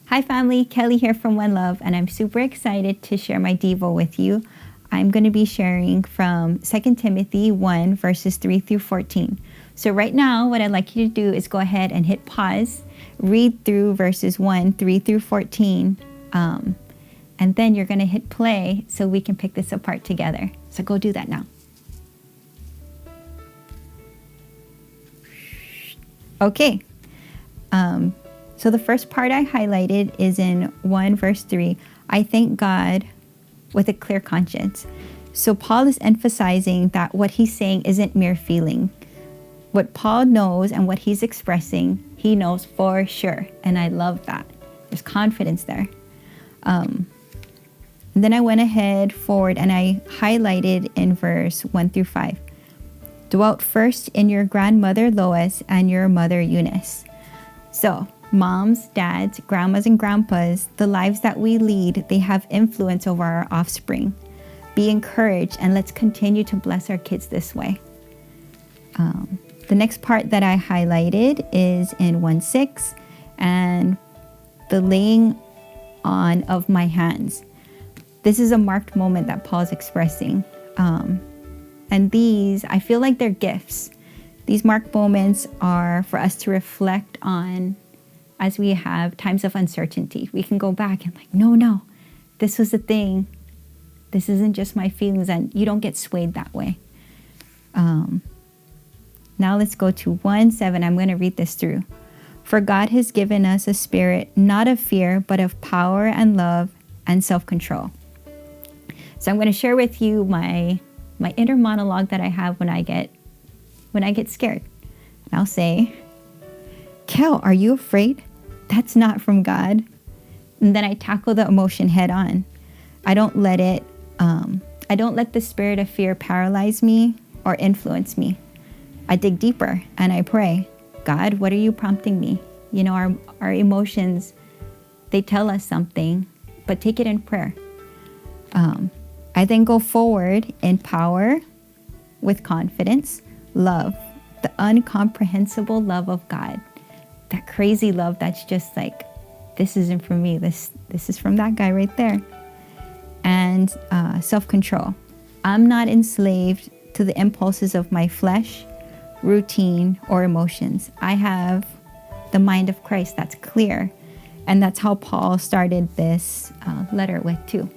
Hi family, Kelly here from One Love, and I'm super excited to share my Devo with you. I'm going to be sharing from 2 Timothy 1 verses 3 through 14. So right now, what I'd like you to do is go ahead and hit pause, read through verses 1, 3 through 14, and then you're going to hit play so we can pick this apart together. So go do that now. Okay. So the first part I highlighted is in 1 verse 3. I thank God with a clear conscience. So Paul is emphasizing that what he's saying isn't mere feeling. What Paul knows and what he's expressing, he knows for sure. And I love that. There's confidence there. Then I went ahead forward and I highlighted in verse 1 through 5. Dwelt first in your grandmother Lois and your mother Eunice. So moms, dads, grandmas, and grandpas, the lives that we lead, they have influence over our offspring. Be encouraged and let's continue to bless our kids this way. The next part that I highlighted is in 1:6 and the laying on of my hands. This is a marked moment that Paul's expressing. And these, I feel like they're gifts. These marked moments are for us to reflect on as we have times of uncertainty. We can go back and like, no, this was a thing. This isn't just my feelings, and you don't get swayed that way. Now let's go to 1:7. I'm going to read this through. For God has given us a spirit, not of fear, but of power and love and self-control. So I'm going to share with you my inner monologue that I have when I get scared. And I'll say, Kel, are you afraid? That's not from God. And then I tackle the emotion head on. I don't let the spirit of fear paralyze me or influence me. I dig deeper and I pray, God, what are you prompting me? You know, our emotions, they tell us something, but take it in prayer. I then go forward in power with confidence, love, the incomprehensible love of God. That crazy love that's just like, this isn't for me. This is from that guy right there. And self-control. I'm not enslaved to the impulses of my flesh, routine, or emotions. I have the mind of Christ that's clear. And that's how Paul started this letter with too.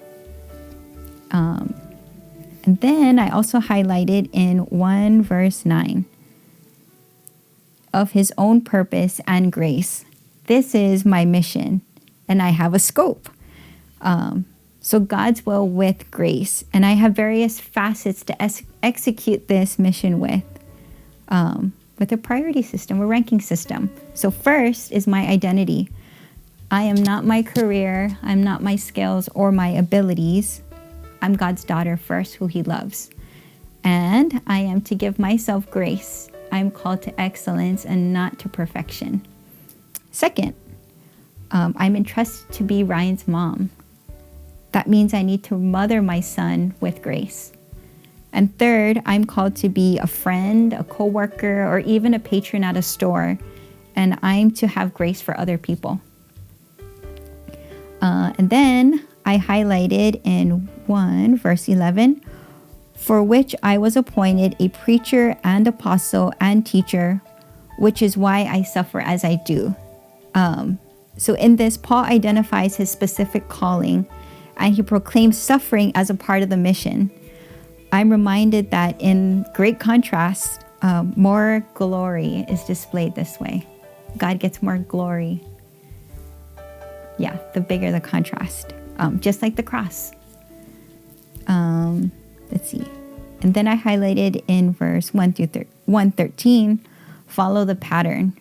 And then I also highlighted in 1 verse 9. Of his own purpose and grace. This is my mission, and I have a scope. So God's will with grace, and I have various facets to execute this mission with a priority system, a ranking system. So first is my identity. I am not my career, I'm not my skills or my abilities. I'm God's daughter first, who he loves. And I am to give myself grace. I'm called to excellence and not to perfection. Second, I'm entrusted to be Ryan's mom. That means I need to mother my son with grace. And third, I'm called to be a friend, a coworker, or even a patron at a store. And I'm to have grace for other people. And then I highlighted in 1 verse 11, for which I was appointed a preacher and apostle and teacher, which is why I suffer as I do. So in this, Paul identifies his specific calling, and he proclaims suffering as a part of the mission. I'm reminded that in great contrast, more glory is displayed this way. God gets more glory. Yeah, the bigger the contrast, just like the cross. Let's see. And then I highlighted in verse 113, follow the pattern.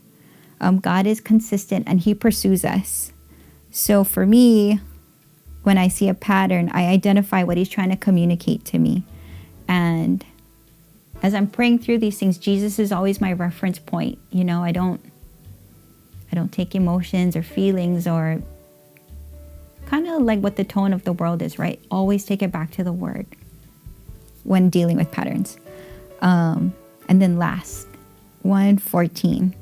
God is consistent and he pursues us. So for me, when I see a pattern, I identify what he's trying to communicate to me. And as I'm praying through these things, Jesus is always my reference point. You know, I don't take emotions or feelings or kind of like what the tone of the world is, right? Always take it back to the word when dealing with patterns. And then last, 1:14.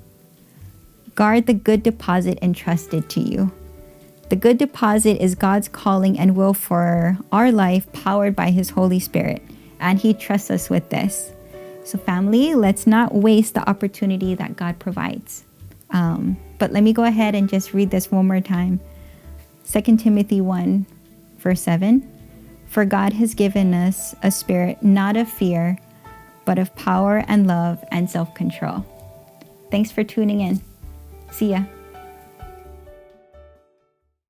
Guard the good deposit entrusted to you. The good deposit is God's calling and will for our life, powered by His Holy Spirit. And He trusts us with this. So family, let's not waste the opportunity that God provides. But let me go ahead and just read this one more time. 2 Timothy 1, verse 7. For God has given us a spirit not of fear, but of power and love and self-control. Thanks for tuning in. See ya.